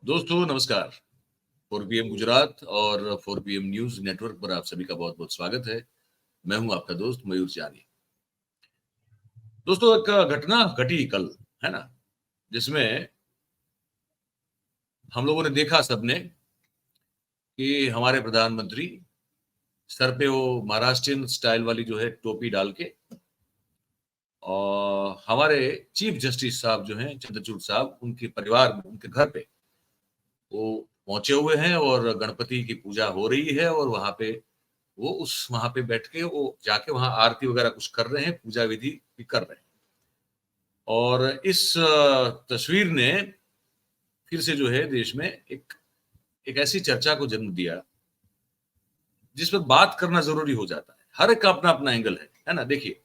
दोस्तों नमस्कार। 4PM गुजरात और 4PM न्यूज नेटवर्क पर आप सभी का बहुत बहुत स्वागत है। मैं हूं आपका दोस्त मयूर जानी। दोस्तों एक घटना घटी कल, है ना, जिसमें हम लोगों ने देखा सबने कि हमारे प्रधानमंत्री सर पे वो महाराष्ट्रियन स्टाइल वाली जो है टोपी डाल के और हमारे चीफ जस्टिस साहब जो हैं चंद्रचूड़ साहब, उनके परिवार में उनके घर पे वो पहुंचे हुए हैं और गणपति की पूजा हो रही है और वहां पे बैठ के वो जाके वहां आरती वगैरह कुछ कर रहे हैं, पूजा विधि भी कर रहे हैं। और इस तस्वीर ने फिर से जो है देश में एक एक ऐसी चर्चा को जन्म दिया जिस पर बात करना जरूरी हो जाता है। हर एक का अपना अपना एंगल है ना। देखिए,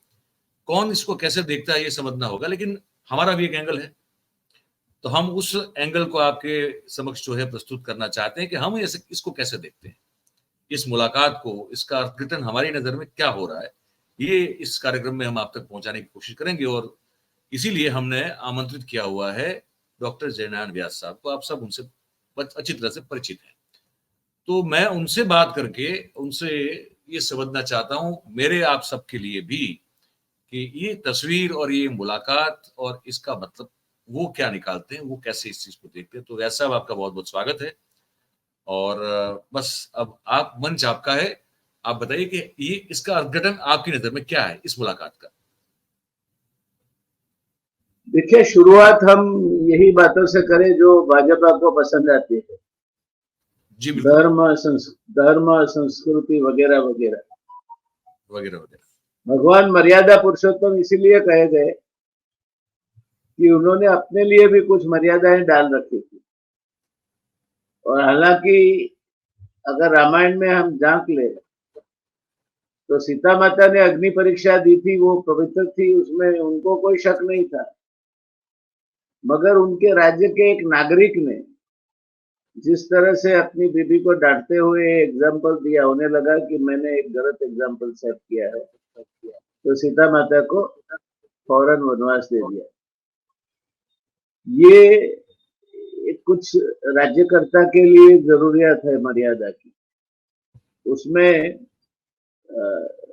कौन इसको कैसे देखता है ये समझना होगा, लेकिन हमारा भी एक एंगल है, तो हम उस एंगल को आपके समक्ष जो है प्रस्तुत करना चाहते हैं कि हम इसको कैसे देखते हैं, इस मुलाकात को, इसका अर्थघटन हमारी नजर में क्या हो रहा है, ये इस कार्यक्रम में हम आप तक पहुंचाने की कोशिश करेंगे। और इसीलिए हमने आमंत्रित किया हुआ है डॉक्टर जयनारायण व्यास साहब को। आप सब उनसे अच्छी तरह से परिचित हैं, तो मैं उनसे बात करके उनसे ये समझना चाहता हूं, मेरे आप सबके लिए भी, कि ये तस्वीर और ये मुलाकात और इसका मतलब वो क्या निकालते हैं, वो कैसे इस चीज को देखते हैं। तो व्यास साहब, आपका बहुत बहुत स्वागत है। और बस अब आप, मंच आपका है। आप बताइए कि ये इसका अर्थघटन आपकी नजर में क्या है इस मुलाकात का। देखिए, शुरुआत हम यही बातों से करें जो भाजपा को पसंद आती है। जी बिल्कुल। धर्म, संस्कृति वगैरह वगैरह वगैरह वगैरह। भगवान मर्यादा पुरुषोत्तम इसीलिए कहे गए कि उन्होंने अपने लिए भी कुछ मर्यादाएं डाल रखी थी। और हालांकि अगर रामायण में हम झांक ले तो सीता माता ने अग्नि परीक्षा दी थी, वो पवित्र थी, उसमें उनको कोई शक नहीं था। मगर उनके राज्य के एक नागरिक ने जिस तरह से अपनी बीबी को डांटते हुए एग्जाम्पल दिया, उन्हें लगा कि मैंने एक गलत एग्जाम्पल सेट किया है, तो सीता माता को फौरन वनवास दे दिया। ये कुछ राज्यकर्ता के लिए जरूरियात है मर्यादा की, उसमें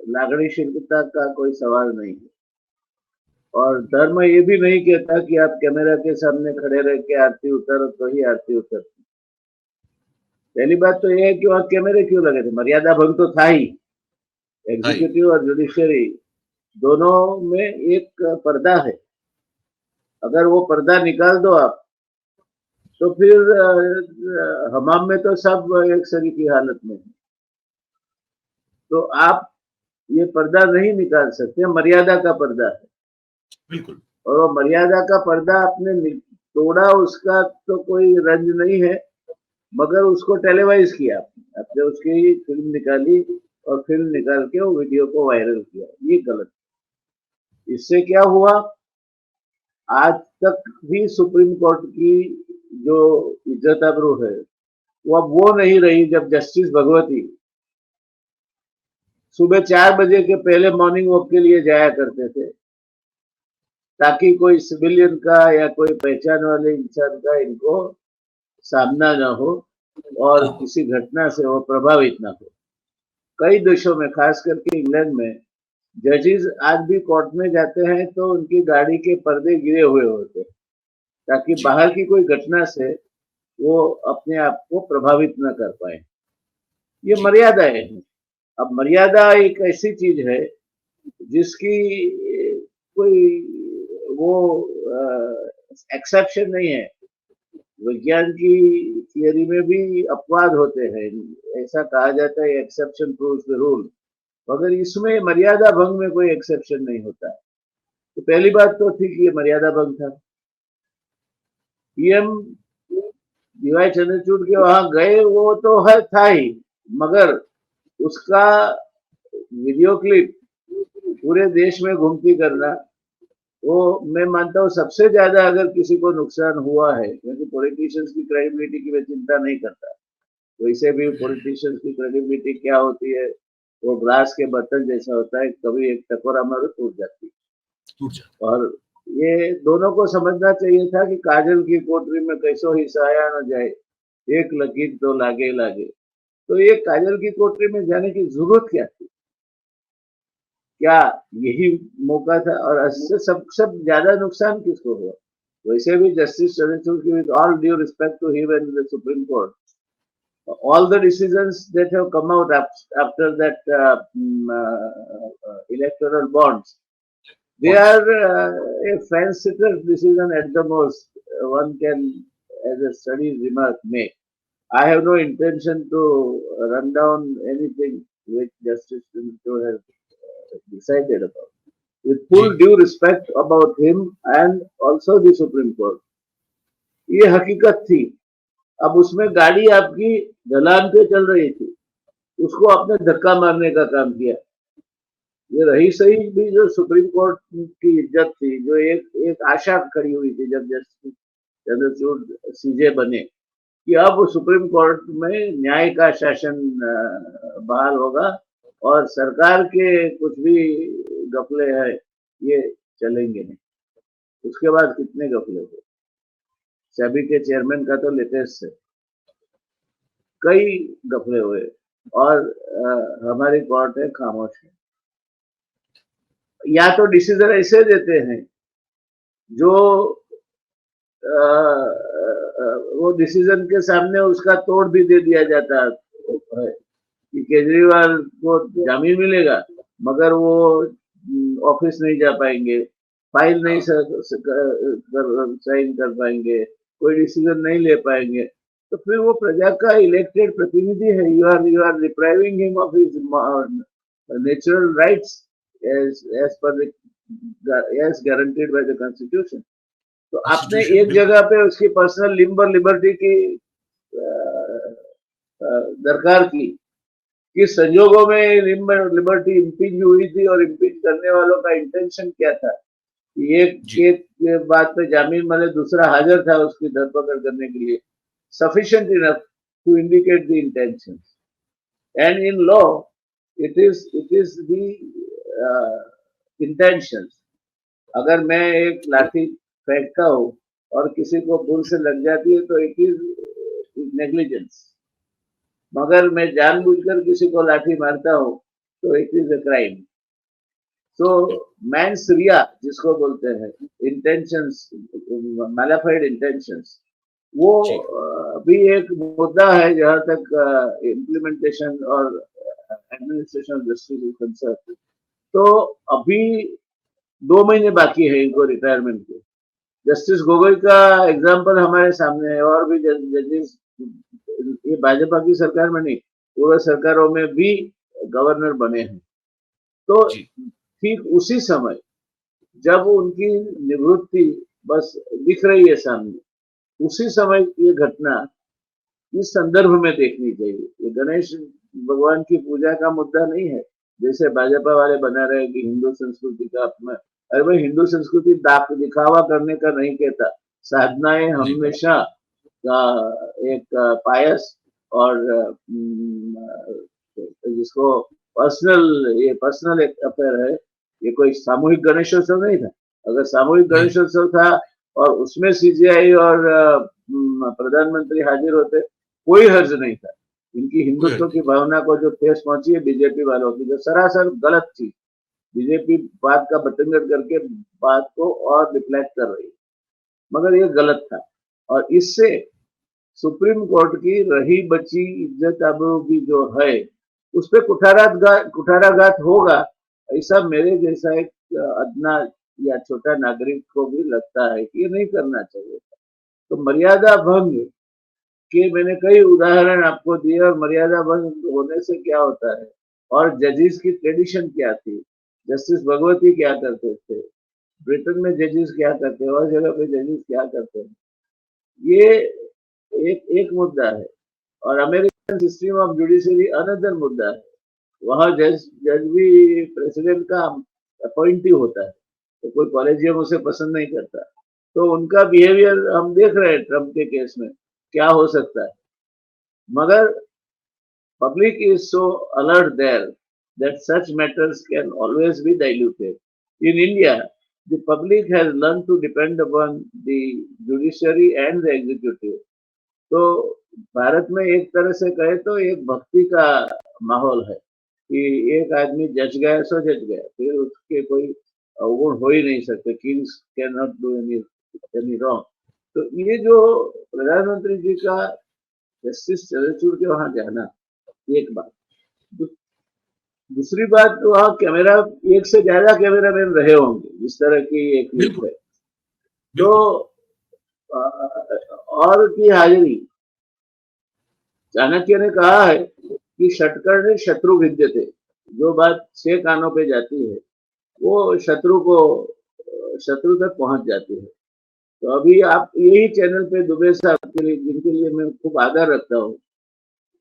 लागणीशीलता का कोई सवाल नहीं है। और धर्म ये भी नहीं कहता कि आप कैमरा के सामने खड़े रह के आरती उतारो तो ही आरती उतरती। पहली बात तो यह है कि वहां कैमरे क्यों लगे थे, मर्यादा भंग तो था ही। एग्जीक्यूटिव और जुडिशियरी दोनों में एक पर्दा है, अगर वो पर्दा निकाल दो आप तो फिर हमाम में तो सब एक सरी की हालत में है। तो आप ये पर्दा नहीं निकाल सकते, मर्यादा का पर्दा है। बिल्कुल। और वो मर्यादा का पर्दा आपने तोड़ा, उसका तो कोई रंज नहीं है, मगर उसको टेलीवाइज किया आपने उसकी फिल्म निकाली और फिल्म निकाल के वो वीडियो को वायरल किया, ये गलत। इससे क्या हुआ, आज तक भी सुप्रीम कोर्ट की जो इज्जत आबरू है वो अब वो नहीं रही जब जस्टिस भगवती सुबह 4 बजे के पहले मॉर्निंग वॉक के लिए जाया करते थे, ताकि कोई सिविलियन का या कोई पहचान वाले इंसान का इनको सामना ना हो और किसी घटना से वो प्रभावित ना हो। कई देशों में, खास करके इंग्लैंड में, जजेस आज भी कोर्ट में जाते हैं तो उनकी गाड़ी के पर्दे गिरे हुए होते हैं, ताकि बाहर की कोई घटना से वो अपने आप को प्रभावित न कर पाए। ये मर्यादा है। अब मर्यादा एक ऐसी चीज है जिसकी कोई वो एक्सेप्शन नहीं है। विज्ञान की थियरी में भी अपवाद होते हैं, ऐसा कहा जाता है एक्सेप्शन प्रूव्स द रूल, मगर इसमें मर्यादा भंग में कोई एक्सेप्शन नहीं होता। तो पहली बात तो थी कि ये मर्यादा भंग था। पीएम डीवाई चंद्रचूड़ के वहां गए वो तो है था ही, मगर उसका वीडियो क्लिप पूरे देश में घूमती करना, वो मैं मानता हूँ सबसे ज्यादा अगर किसी को नुकसान हुआ है, क्योंकि पॉलिटिशियंस की क्रेडिबिलिटी की मैं चिंता नहीं करता। वैसे भी पॉलिटिशियंस की क्रेडिबिलिटी क्या होती है, वो ग्लास के बर्तन जैसा होता है, कभी एक टकोरा मारो टूट जाती है। और ये दोनों को समझना चाहिए था कि काजल की कोठरी में कैसो ही साया न जाए, एक लकीर तो लागे लागे। तो ये काजल की कोठरी में जाने की जरूरत क्या थी? क्या यही मौका था? और इससे सब ज्यादा नुकसान किसको हुआ? वैसे भी जस्टिस चंद्रचूड़ की, with all due respect to him and the Supreme Court, all the decisions that have come out after that electoral bonds, they are a fence-sitter decision at the most. One can, as a studied remark, make. I have no intention to run down anything which Justice Chandra has decided about. With full जी due respect about him and also the Supreme Court, ये हकीकत थी। अब उसमें गाड़ी आपकी ढलान पे चल रही थी, उसको आपने धक्का मारने का काम किया। ये रही सही भी जो सुप्रीम कोर्ट की इज्जत थी, जो एक आशा खड़ी हुई थी जब जस्टिस चंद्रचूड़ सीजे बने कि अब सुप्रीम कोर्ट में न्याय का शासन बहाल होगा और सरकार के कुछ भी गफले है ये चलेंगे नहीं। उसके बाद कितने गफले हुए। सेबी के चेयरमैन का तो लेटेस्ट है, कई गफले हुए और हमारी कोर्ट है खामोश है। या तो डिसीजन ऐसे देते हैं जो वो डिसीजन के सामने उसका तोड़ भी दे दिया जाता है कि केजरीवाल को जामीन मिलेगा मगर वो ऑफिस नहीं जा पाएंगे, फाइल नहीं साइन कर पाएंगे, कोई डिसीजन नहीं ले पाएंगे। तो फिर वो प्रजा का इलेक्टेड प्रतिनिधि है। You are depriving him of his natural rights as per the as guaranteed by the constitution. तो आपने एक जगह पे उसकी पर्सनल लिबर्टी की दरकार की, किस संजोगों में लिबर्टी इम्पीच हुई थी और इम्पीच करने वालों का इंटेंशन क्या था। एक बात पे जामीन मिले, दूसरा हाजिर था उसकी धरपकड़ करने के लिए, sufficient enough to indicate the intentions. And in law, it is the intentions. अगर मैं एक लाठी फेंकता हूँ और किसी को भूल से लग जाती है तो इट इज नेग्लिजेंस, मगर मैं जानबूझकर किसी को लाठी मारता हूँ तो it is a crime. So mens rea जिसको बोलते हैं, इंटेंशंस, मैलिफाइड इंटेंशंस, वो भी एक मुद्दा है जहां तक इम्प्लीमेंटेशन और एडमिनिस्ट्रेशन जस्टिस इज कंसर्न। तो अभी 2 महीने बाकी है इनको रिटायरमेंट के। जस्टिस गोगोई का एग्जाम्पल हमारे सामने है, और भी जजेस, ये भाजपा की सरकार में नहीं, पूर्व सरकारों में भी गवर्नर बने हैं। तो ठीक उसी समय जब उनकी निवृत्ति बस दिख रही है सामने, उसी समय ये घटना इस संदर्भ में देखनी चाहिए। ये गणेश भगवान की पूजा का मुद्दा नहीं है, जैसे भाजपा वाले बना रहे कि हिंदू संस्कृति का अपमान। अरे भाई, हिंदू संस्कृति दिखावा करने का नहीं कहता, साधनाएं हमेशा का एक पायस और जिसको ये पर्सनल एक अफेयर है, ये कोई सामूहिक गणेशोत्सव नहीं था। अगर सामूहिक गणेशोत्सव था और उसमें सीजीआई और प्रधानमंत्री हाजिर होते, कोई हर्ज नहीं था। इनकी हिंदुत्व की भावना को जो ठेस पहुंची है बीजेपी वालों की, जो सरासर गलत थी। बीजेपी बात का बतंगड़ करके बात को और डिफ्लेक्ट कर रही है, मगर ये गलत था। और इससे सुप्रीम कोर्ट की रही बची इज्जत आबरू की जो है, उस पर कुठाराघात होगा, ऐसा मेरे जैसा एक अदना या छोटा नागरिक को भी लगता है कि ये नहीं करना चाहिए। तो मर्यादा भंग के मैंने कई उदाहरण आपको दिए, और मर्यादा भंग होने से क्या होता है और जजेस की ट्रेडिशन क्या थी, जस्टिस भगवती क्या करते थे, ब्रिटेन में जजेस क्या करते हैं, और जगह पे जजेस क्या करते हैं, ये एक मुद्दा है। और American system of judiciary another मुद्दा है। वहां जज भी प्रेसिडेंट का अपॉइंटी होता है, तो कोई कॉलेजियम उसे पसंद नहीं करता। तो उनका बिहेवियर हम देख रहे हैं ट्रम्प के केस में क्या हो सकता है। मगर public is so alert there that such matters can always be diluted. In India, the public has learned to depend upon the judiciary and the executive. तो भारत में एक तरह से कहे तो एक भक्ति का माहौल है कि एक आदमी जज गया सो जज गया, फिर उसके कोई अवगुण हो ही नहीं सकते, Kings can not do any wrong. तो ये जो प्रधानमंत्री जी का जस्टिस चंद्रचूड़ के वहां जाना, एक बात। दूसरी बात, वहां कैमरा, एक से ज्यादा कैमरामैन रहे होंगे, इस तरह की एक लीक है। तो और की हाजिरी, चाणक्य ने कहा है कि षटकर्णे शत्रु विद्यते, जो बात 6 कानों पे जाती है वो शत्रु तक पहुंच जाती है। तो अभी आप यही चैनल पे दुबे साहब के लिए, जिनके लिए मैं खूब आदर रखता हूँ,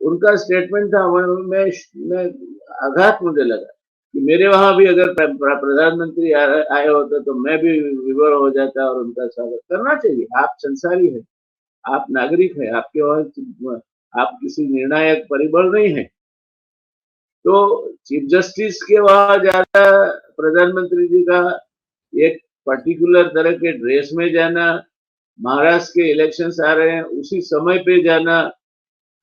उनका स्टेटमेंट था, मैं आघात मुझे लगा कि मेरे वहां भी अगर प्रधानमंत्री आए होते तो मैं भी विवश हो जाता और उनका स्वागत करना चाहिए। आप संसारी हैं, आप नागरिक हैं, आपके वहां आप किसी निर्णायक परिबल नहीं है। तो चीफ जस्टिस के वहां जाना, प्रधानमंत्री जी का एक पर्टिकुलर तरह के ड्रेस में जाना, महाराष्ट्र के इलेक्शंस आ रहे हैं उसी समय पे जाना,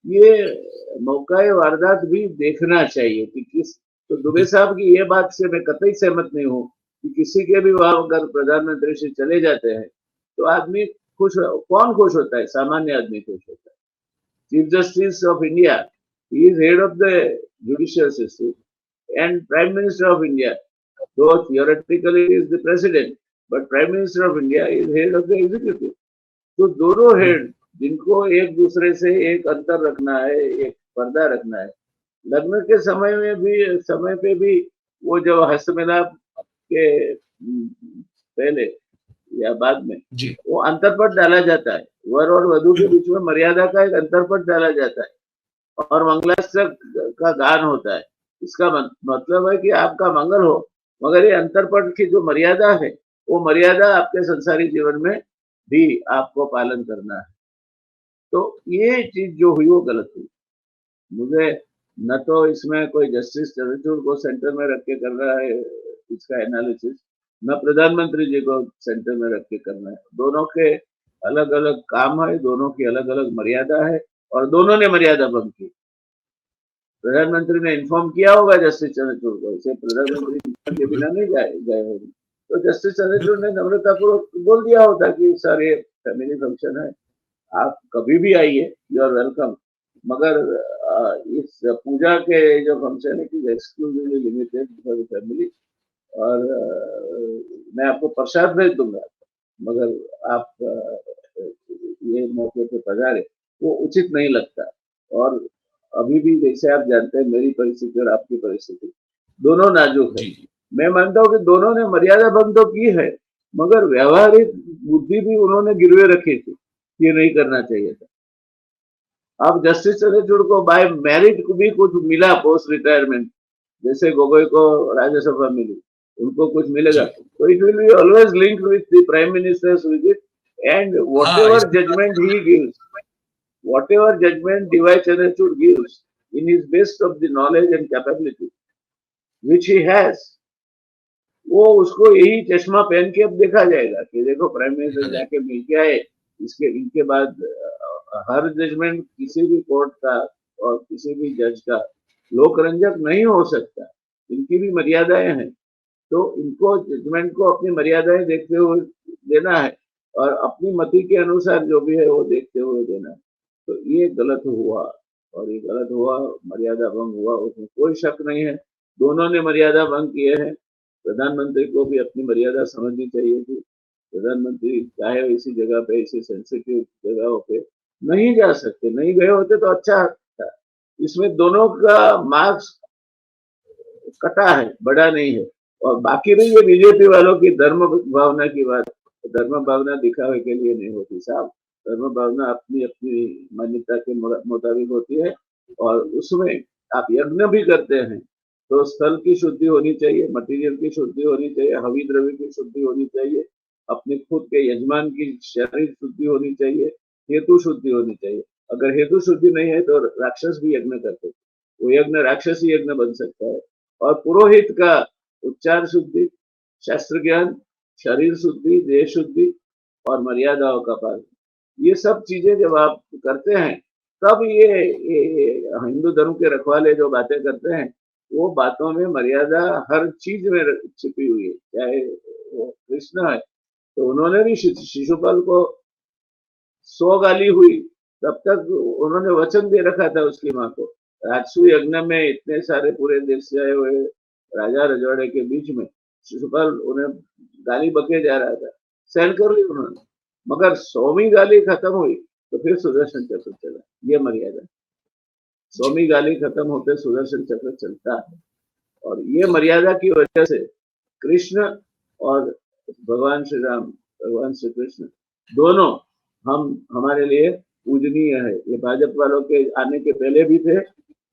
ये मौका वारदात भी देखना चाहिए कि किस। तो दुबे साहब की ये बात से मैं कतई सहमत नहीं हूँ कि किसी के भी वहां अगर प्रधानमंत्री से चले जाते हैं तो आदमी खुश, कौन खुश होता है? सामान्य आदमी खुश होता है। Chief justice of India, he is head of the judicial system and prime minister of India, though theoretically he is the president, but prime minister of India is head of the executive. तो दोनों head जिनको एक दूसरे से एक अंतर रखना है, एक पर्दा रखना है, लग्न के समय पे भी वो जब हस्तमिलाप के पहले या बाद में वो अंतरपट डाला जाता है, वर और वधू के बीच में मर्यादा का एक अंतरपट डाला जाता है और मंगलास्त्र का गान होता है। इसका मतलब है कि आपका मंगल हो, मगर ये अंतरपट की जो मर्यादा है वो मर्यादा आपके संसारी जीवन में भी आपको पालन करना है। तो ये चीज जो हुई वो गलत हुई। मुझे न तो इसमें कोई जस्टिस चंद्रचूड़ को सेंटर में रख के कर रहा है इसका एनालिसिस, न प्रधानमंत्री जी को सेंटर में रख के करना है। दोनों के अलग अलग काम है, दोनों की अलग अलग मर्यादा है और दोनों ने मर्यादा भंग की। प्रधानमंत्री ने इन्फॉर्म किया होगा जस्टिस चंद्रचूड़ को, इसे प्रधानमंत्री के बिना नहीं गए होंगे, तो जस्टिस चंद्रचूड़ ने नम्रतापूर्वक बोल दिया होता कि सर ये फैमिली फंक्शन है, आप कभी भी आइए, यू आर वेलकम, मगर इस पूजा के जो फंक्शन है कि एक्सक्लूसिवली लिमिटेड फॉर फैमिली, और मैं आपको प्रसाद भेज दूंगा, मगर आप ये मौके पे पधारे, वो उचित नहीं लगता। और अभी भी जैसे आप जानते हैं मेरी परिस्थिति और आपकी परिस्थिति दोनों नाजुक है। मैं मानता हूँ कि दोनों ने मर्यादा भंग तो की है, मगर व्यवहारिक बुद्धि भी उन्होंने गिरवे रखी थी, ये नहीं करना चाहिए था। अब जस्टिस चंद्रचूड़ को बाय मेरिट भी कुछ मिला पोस्ट रिटायरमेंट, जैसे गोगोई को राज्यसभा मिली, उनको कुछ मिलेगा, तो it will be always linked with the prime minister's visit and whatever judgment he gives, whatever judgment DY Chandrachud gives in his best of the knowledge and capability which he has, वो उसको यही चश्मा पहन के अब देखा जाएगा कि देखो प्राइम मिनिस्टर जाके मिल के आए, इनके बाद हर जजमेंट किसी भी कोर्ट का और किसी भी जज का लोकरंजक नहीं हो सकता, इनकी भी मर्यादाएं हैं। तो इनको जजमेंट को अपनी मर्यादाएं देखते हुए देना है और अपनी मति के अनुसार जो भी है वो देखते हुए देना है। तो ये गलत हुआ और ये गलत हुआ, मर्यादा भंग हुआ, उसमें कोई शक नहीं है। दोनों ने मर्यादा भंग किए हैं। प्रधानमंत्री को भी अपनी मर्यादा समझनी चाहिए थी। प्रधानमंत्री चाहे इसी जगह पे, इसी सेंसिटिव जगहों पे नहीं जा सकते, नहीं गए होते तो अच्छा था। इसमें दोनों का मार्क्स कटा है, बड़ा नहीं है। और बाकी रही है बीजेपी वालों की धर्म भावना की बात, धर्म भावना दिखावे के लिए नहीं होती साहब, धर्म भावना अपनी अपनी मान्यता के मुताबिक होती है। और उसमें आप यज्ञ भी करते हैं तो स्थल की शुद्धि होनी चाहिए, मटेरियल की शुद्धि होनी चाहिए, हवि द्रव्य की शुद्धि होनी चाहिए, अपने खुद के यजमान की शरीर शुद्धि होनी चाहिए, हेतु शुद्धि होनी चाहिए। अगर हेतु शुद्धि नहीं है तो राक्षस भी यज्ञ करते, वो यज्ञ राक्षसी यज्ञ बन सकता है। और पुरोहित का उच्चार शुद्धि, शास्त्र ज्ञान, शरीर शुद्धि, देह शुद्धि और मर्यादाओं का पालन, ये सब चीजें जब आप करते हैं तब ये हिंदू धर्म के रखवाले जो बातें करते हैं वो बातों में मर्यादा हर चीज में छिपी हुई है। चाहे वो कृष्ण है तो उन्होंने भी शिशुपाल को 100 गाली हुई, तब तक उन्होंने वचन दे रखा था उसकी माँ को। राजसू यज्ञ में इतने सारे पूरे देश से आए हुए राजा रजवाड़े के बीच में शिशुपाल उन्हें गाली बके जा रहा था, सहन कर ली उन्होंने, मगर 100वीं गाली खत्म हुई तो फिर सुदर्शन चक्र चला। ये मर्यादा, 100वीं गाली खत्म होते सुदर्शन चक्र चलता है। और ये मर्यादा की वजह से कृष्ण और भगवान श्री राम, भगवान श्री कृष्ण दोनों हमारे लिए पूजनीय है। ये भाजपा वालों के आने के पहले भी थे।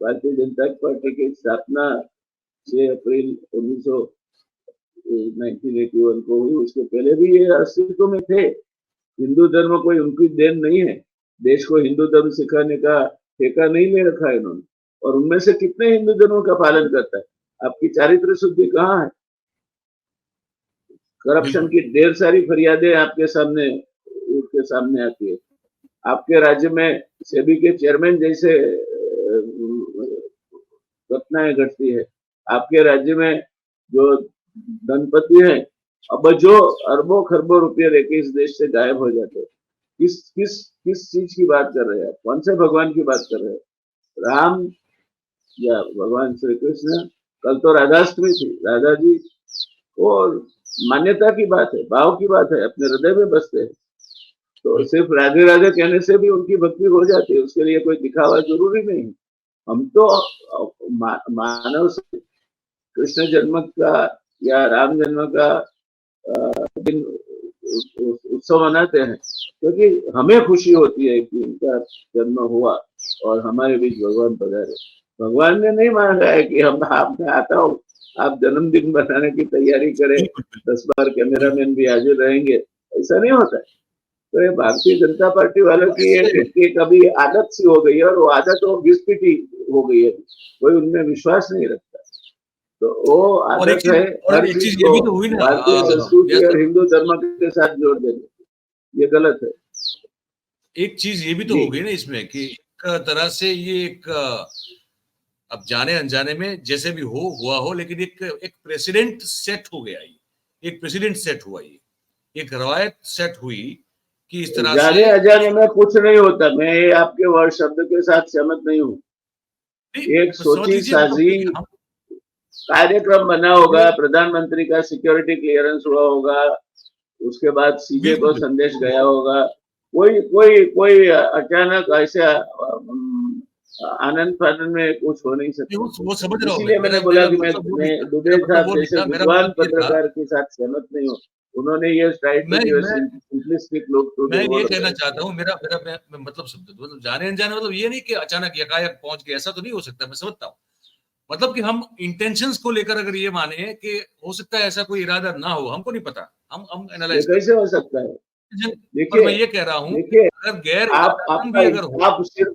भारतीय जनता पार्टी की स्थापना 6 अप्रैल 1981 को हुई, उसके पहले भी ये अस्तित्व में थे। हिंदू धर्म कोई उनकी देन नहीं है, देश को हिंदू धर्म सिखाने का ठेका नहीं ले रखा है इन्होंने। और उनमें से कितने हिंदू धर्मों का पालन करता है? आपकी चारित्र शुद्धि कहाँ है? करप्शन की ढेर सारी फरियादें आपके सामने आती है। आपके राज्य में सेबी के चेयरमैन जैसे घटनाएं घटती है। आपके राज्य में जो धनपति है अबजों अरबों खरबों रुपये लेके इस देश से गायब हो जाते हैं। किस चीज की बात कर रहे हैं? कौन से भगवान की बात कर रहे हैं? राम या भगवान श्री कृष्ण? कल तो राधाष्टमी थी, राधा जी और मान्यता की बात है, भाव की बात है, अपने हृदय में बसते हैं। तो सिर्फ राधे राधे कहने से भी उनकी भक्ति हो जाती है, उसके लिए कोई दिखावा जरूरी नहीं है। हम तो मानव से कृष्ण जन्म का या राम जन्म का दिन उत्सव मनाते हैं क्योंकि हमें खुशी होती है कि उनका जन्म हुआ और हमारे बीच भगवान पधारे। भगवान ने नहीं मांगा है कि हम आपने आता हो, आप जन्मदिन बनाने की तैयारी करें, 10 बार कैमरामैन भी हाजिर रहेंगे, ऐसा नहीं होता है। तो ये भारतीय जनता पार्टी वालों की एक अभी आदत सी हो गई है और वो आदत वो घिसपिटी हो गई है, कोई उनमें विश्वास नहीं रखता। तो वो आदत है हर चीज को भारतीय संस्कृति और हिंदू धर्म के साथ जोड़ देने, ये गलत है। एक चीज ये भी तो हो गई ना इसमें कि एक तरह से ये एक अब जाने अनजाने में जैसे भी हुआ हो, लेकिन एक प्रेसिडेंट सेट हो गया, ये एक प्रेसिडेंट सेट हुआ, ये एक रवायत सेट हुई कि इस तरह जाने अनजाने में कुछ नहीं होता। मैं आपके वर्ड शब्द के साथ सहमत नहीं हूँ। एक सोची साजी कार्यक्रम बना होगा, प्रधानमंत्री का सिक्योरिटी क्लियरेंस हुआ होगा, उसके बाद सीजे को संदेश गया होगा। कोई अचानक ऐसे आनंद फानंद में कुछ हो नहीं सकता। वो समझ रहा हूं, इसलिए मैंने बोला कि मैं दुबे साहब जैसे विद्वान पत्रकार के साथ सहमत नहीं हूँ। उन्होंने ये सिंपलिस्टिक लोग तो मैं ये कहना चाहता हूँ, मेरा मतलब जाने अनजाने मतलब ये नहीं कि अचानक यकायक पहुंच गए, ऐसा तो नहीं हो सकता। मैं समझता हूँ, मतलब कि हम इंटेंशंस को लेकर अगर ये माने कि हो सकता है ऐसा कोई इरादा ना हो, हमको नहीं पता, हम एनालाइज कैसे हो सकता है? देखिए, मैं ये कह रहा हूँ अगर गैर भी अगर हो, आप सिर्फ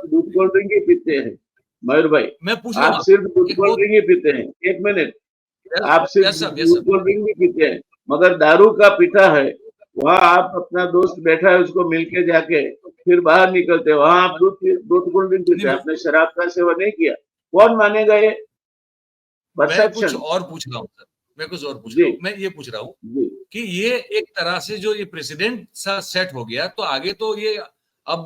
दूध कोल्ड ड्रिंक ही पीते हैं मयूर भाई, मैं पूछ रहा हूँ, आप सिर्फ दूध कोल्ड ड्रिंक ही पीते हैं। एक मिनट, आप सिर्फ दूध कोल्ड ड्रिंक भी पीते हैं, मगर दारू का पीता है, वहाँ आप अपना दोस्त बैठा है उसको मिलके जाके फिर बाहर निकलते, वहां आप दूध कोल्ड ड्रिंक पीते हैं, आपने शराब का सेवन नहीं किया, कौन मानेगा ये? मैं कुछ और पूछ रहा हूँ सर, मैं कुछ और पूछ रहा हूँ, मैं ये पूछ रहा हूँ कि ये एक तरह से जो ये प्रेसिडेंट सा सेट हो गया, तो आगे तो ये अब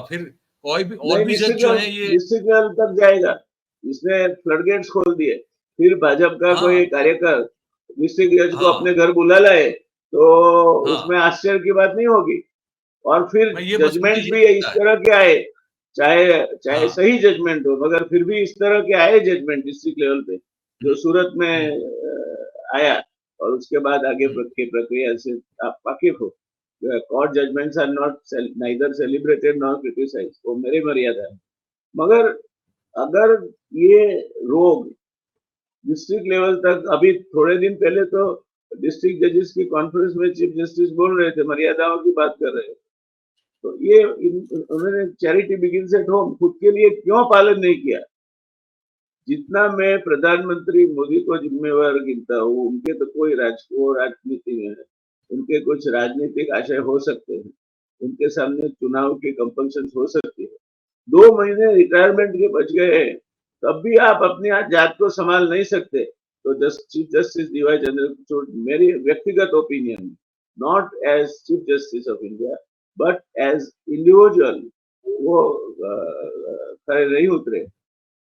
फिर कोई भी और भी जज जो है ये डिस्ट्रिक्ट लेवल तक जाएगा। इसने फ्लडगेट्स खोल दिए। फिर भाजपा का कोई कार्यकर डिस्ट्रिक्ट जज को अपने घर बुला लाए तो उसमें आश्चर्य की बात नहीं होगी। और फिर जजमेंट भी इस तरह के आए, चाहे सही जजमेंट हो, मगर फिर भी इस तरह के आए जजमेंट डिस्ट्रिक्ट लेवल पे, जो सूरत में आया। और उसके बाद आगे की प्रक्रिया से आप वाकिफ हो। Court judgments are not neither celebrated nor criticised, वो मेरी मर्यादा है। मगर अगर ये रोग डिस्ट्रिक्ट लेवल तक, अभी थोड़े दिन पहले तो डिस्ट्रिक्ट जजेस की कॉन्फ्रेंस में चीफ जस्टिस बोल रहे थे, मर्यादाओं की बात कर रहे थे। तो ये उन्होंने चैरिटी बिगिंस एट होम खुद के लिए क्यों पालन नहीं किया? जितना मैं प्रधानमंत्री मोदी को जिम्मेवार गिनता हूँ, उनके तो कोई राजनीति में है, उनके कुछ राजनीतिक आशय हो सकते हैं, उनके सामने चुनाव की कंपल्शन हो सकती है, 2 महीने रिटायरमेंट के बच गए हैं, तब भी आप अपनी जात को संभाल नहीं सकते। तो चीफ जस्टिस डीवाई चंद्रचूड़, मेरी व्यक्तिगत opinion, not as chief justice of India but as individual, वो खड़े नहीं उतरे,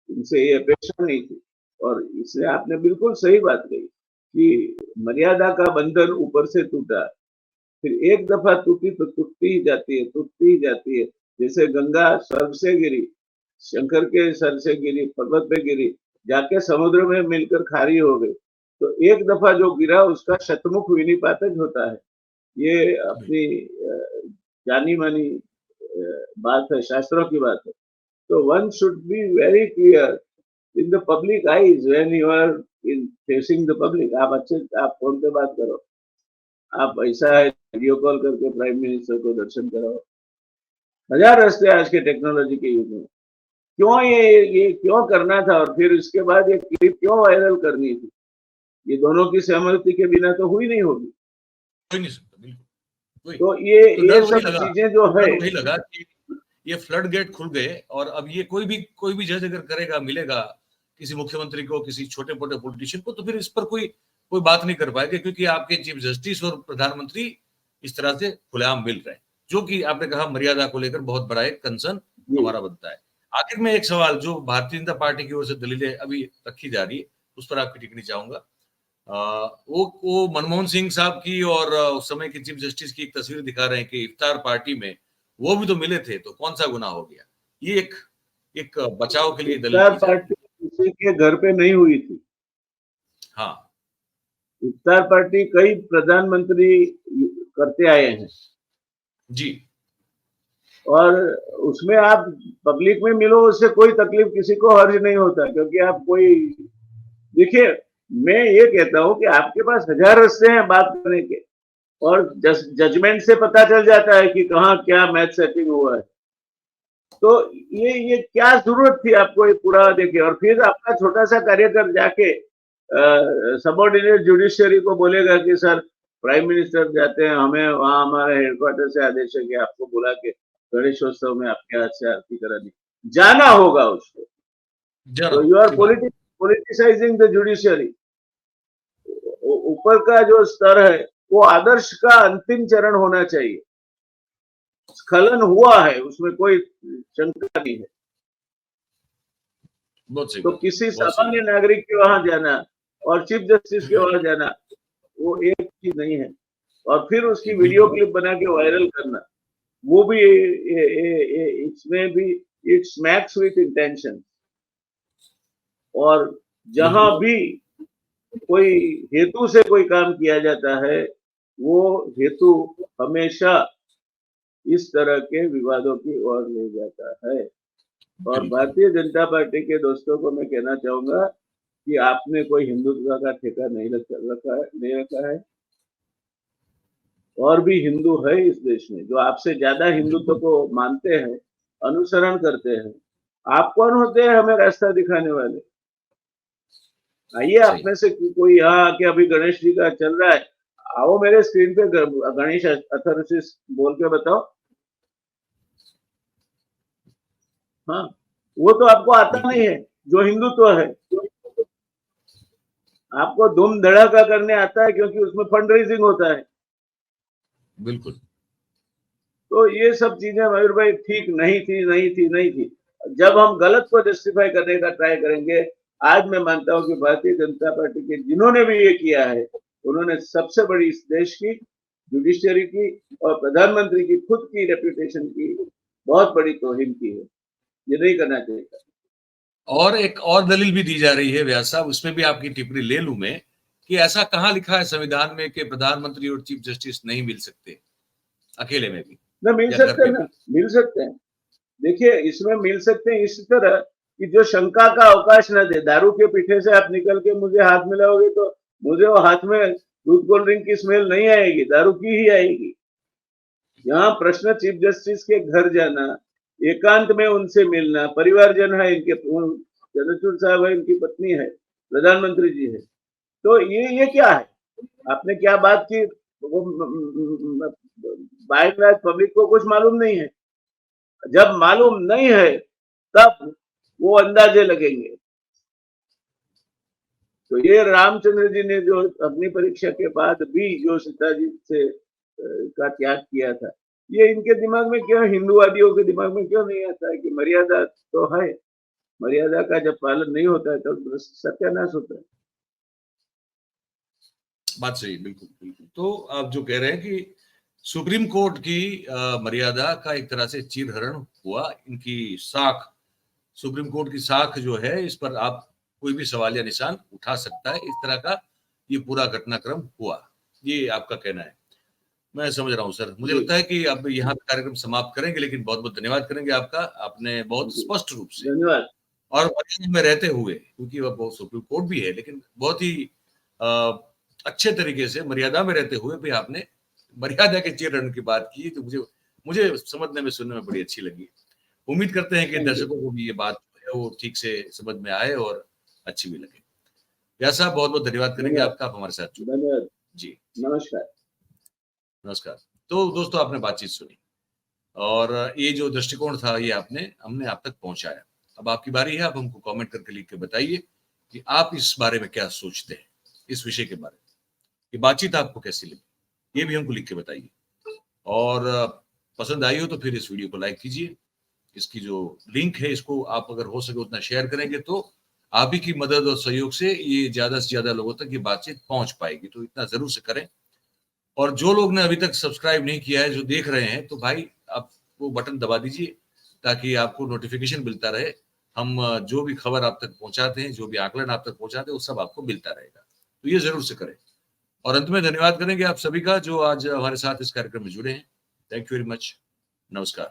इनसे ये अपेक्षा नहीं थी। और इसलिए आपने बिल्कुल सही बात कही कि मर्यादा का बंधन ऊपर से टूटा, फिर एक दफा टूटी तो टूटती ही जाती है, टूटती ही जाती है। जैसे गंगा स्वर्ग से गिरी, शंकर के सर से गिरी, पर्वत पे गिरी, जाके समुद्र में मिलकर खारी हो गई। तो एक दफा जो गिरा उसका शतमुख विनिपातज होता है। ये अपनी जानी मानी बात है, शास्त्रों की बात है। तो one should be very clear in the public eyes when you are in facing the public. आप फोन पे बात करो, आप ऐसा है वीडियो कॉल करके प्राइम मिनिस्टर को दर्शन कराओ, हजार रास्ते आज के टेक्नोलॉजी के युग में। क्यों ये क्यों करना था, और फिर उसके बाद ये क्लिप क्यों वायरल करनी थी? ये दोनों की सहमति के बिना तो हुई नहीं होगी। हो नहीं सकता, बिल्कुल। तो तो ये डर वही सब लगा, चीजें जो है, डर वही लगा कि ये फ्लड गेट खुल गए और अब ये कोई भी जज अगर करेगा, मिलेगा किसी मुख्यमंत्री को, किसी छोटे मोटे पॉलिटिशियन को, तो फिर इस पर कोई बात नहीं कर पाएगा, क्योंकि आपके चीफ जस्टिस और प्रधानमंत्री इस तरह से खुलेआम मिल रहे हैं, जो कि आपने कहा मर्यादा को लेकर बहुत बड़ा एक कंसर्न हमारा बनता है। आखिर में एक सवाल जो भारतीय जनता पार्टी की ओर से दलीलें अभी रखी जा रही है, उस पर आपकी टिप्पणी चाहूंगा। वो मनमोहन सिंह साहब की और उस समय के चीफ जस्टिस की एक तस्वीर दिखा रहे हैं कि इफ्तार पार्टी में वो भी तो मिले थे, तो कौन सा गुनाह हो गया? ये एक बचाव के लिए दलील इफ्तार की जा रही पार्टी किसी के घर पे नहीं हुई थी। है। हाँ इफ्तार पार्टी कई प्रधानमंत्री करते आए हैं, जी, और उसमें आप पब्लिक में मिलो, उससे कोई तकलीफ किसी को हर्ज नहीं होता, क्योंकि आप कोई, देखिए, मैं ये कहता हूं कि आपके पास हजार रास्ते हैं बात करने के, और जजमेंट से पता चल जाता है कि कहाँ क्या मैच सेटिंग हुआ है। तो ये क्या जरूरत थी आपको ये पूरा देखे, और फिर आपका छोटा सा कार्यकर जाके सबॉर्डिनेट जुडिशियरी को बोलेगा कि सर प्राइम मिनिस्टर जाते हैं, हमें वहां हमारे हेडक्वार्टर से आदेश है कि आपको बुला के गणेशोत्सव में आपके हाथ से आरती करानी, जाना होगा उसको। तो you are politicising the judiciary. ऊपर का जो स्तर है वो आदर्श का अंतिम चरण होना चाहिए। स्खलन हुआ है, उसमें कोई शंका नहीं है। बहुत सही तो बात, किसी बहुत सही सामान्य बात। नागरिक के वहां जाना और चीफ जस्टिस के वहां जाना वो एक चीज नहीं है। और फिर उसकी वीडियो बिल्कुल क्लिप बना के वायरल करना, वो भी इसमें भी इट स्मैक्स विथ इंटेंशन। और जहां बिल्कुल भी कोई हेतु से कोई काम किया जाता है, वो हेतु हमेशा इस तरह के विवादों की ओर ले जाता है। और बिल्कुल भारतीय जनता पार्टी के दोस्तों को मैं कहना चाहूंगा कि आपने कोई हिंदुत्व का ठेका नहीं रखा है। और भी हिंदू है इस देश में जो आपसे ज्यादा हिंदुत्व को मानते हैं, अनुसरण करते हैं। आप कौन होते हैं हमें रास्ता दिखाने वाले? आइए, आप सही। में से कोई यहाँ आके, अभी गणेश जी का चल रहा है, आओ मेरे स्क्रीन पे गणेश अथर्वशीष बोल के बताओ। हाँ, वो तो आपको आता बिल्कुल नहीं है जो हिंदुत्व है। आपको धूम धड़ाका करने आता है क्योंकि उसमें फंड रेजिंग होता है। बिल्कुल। तो ये सब चीजें मयूर भाई ठीक नहीं थी। जब हम गलत को जस्टिफाई करने का ट्राई करेंगे, आज मैं मानता हूं कि भारतीय जनता पार्टी के जिन्होंने भी ये किया है, उन्होंने सबसे बड़ी इस देश की जुडिशियरी की और प्रधानमंत्री की खुद की रेपुटेशन की बहुत बड़ी तौहीन की है। ये नहीं करना चाहिए। और एक और दलील भी दी जा रही है व्यास साहब, उसमें भी आपकी टिप्पणी ले लूं मैं, कि ऐसा कहां लिखा है संविधान में कि प्रधानमंत्री और चीफ जस्टिस नहीं मिल सकते अकेले में भी, न मिल या घर सकते पे ना, भी? मिल सकते हैं। देखिए, इसमें मिल सकते हैं इस तरह कि जो शंका का अवकाश न दे। दारू के पीठे से आप निकल के मुझे हाथ मिलाओगे तो मुझे वो हाथ में दूध कोल्ड ड्रिंक की स्मेल नहीं आएगी, दारू की ही आएगी। यहाँ प्रश्न चीफ जस्टिस के घर जाना, एकांत में उनसे मिलना, परिवारजन है इनके, चंद्रचूड़ साहब है, इनकी पत्नी है, प्रधानमंत्री जी है। तो ये क्या है? आपने क्या बात की? वो बाय एंड लार्ज पब्लिक को कुछ मालूम नहीं है। जब मालूम नहीं है तब वो अंदाजे लगेंगे। तो ये रामचंद्र जी ने जो अग्नि परीक्षा के बाद भी जो सीता जी से का त्याग किया था, ये इनके दिमाग में क्यों, हिंदूवादियों के दिमाग में क्यों नहीं आता है कि मर्यादा तो है, मर्यादा का जब पालन नहीं होता है तो सत्यानाश होता है। बात सही, बिल्कुल बिल्कुल। तो आप जो कह रहे हैं कि सुप्रीम कोर्ट की मर्यादा का एक तरह से चीरहरण हुआ, इनकी साख, सुप्रीम कोर्ट की साख जो है, इस पर आप कोई भी सवाल या निशान उठा सकता है, इस तरह का ये पूरा घटनाक्रम हुआ, ये आपका कहना है। मैं समझ रहा हूँ सर। मुझे लगता है कि अब यहाँ पे कार्यक्रम समाप्त करेंगे, लेकिन बहुत बहुत धन्यवाद करेंगे आपका, आपने बहुत स्पष्ट रूप से धन्यवाद। और मर्यादा में रहते हुए, क्योंकि वह बहुत सुप्रीम कोर्ट भी है, लेकिन बहुत ही अच्छे तरीके से मर्यादा में रहते हुए भी आपने मर्यादा के चीरहरण की बात की, तो मुझे मुझे समझने में, सुनने में बड़ी अच्छी लगी। उम्मीद करते हैं कि दर्शकों को भी ये बात है वो ठीक से समझ में आए और अच्छी भी लगे। व्यास साहब, बहुत बहुत धन्यवाद करेंगे आपका, आप हमारे साथ जुड़े। धन्यवाद जी, नमस्कार। नमस्कार। तो दोस्तों, आपने बातचीत सुनी और ये जो दृष्टिकोण था ये हमने आप तक पहुंचाया। अब आपकी बारी है, आप हमको कमेंट करके लिख के बताइए कि आप इस बारे में क्या सोचते हैं, इस विषय के बारे में, ये बातचीत आपको कैसी लगी, ये भी हमको लिख के बताइए। और पसंद आई हो तो फिर इस वीडियो को लाइक कीजिए, इसकी जो लिंक है इसको आप अगर हो सके उतना शेयर करेंगे तो आप ही की मदद और सहयोग से ये ज्यादा से ज्यादा लोगों तक ये बातचीत पहुंच पाएगी, तो इतना जरूर से करें। और जो लोग ने अभी तक सब्सक्राइब नहीं किया है, जो देख रहे हैं, तो भाई आप वो बटन दबा दीजिए ताकि आपको नोटिफिकेशन मिलता रहे। हम जो भी खबर आप तक पहुंचाते हैं, जो भी आकलन आप तक पहुंचाते हैं, वो सब आपको मिलता रहेगा, तो ये जरूर से करें। और अंत में धन्यवाद करेंगे आप सभी का जो आज हमारे साथ इस कार्यक्रम में जुड़े हैं। Thank you very much. नमस्कार।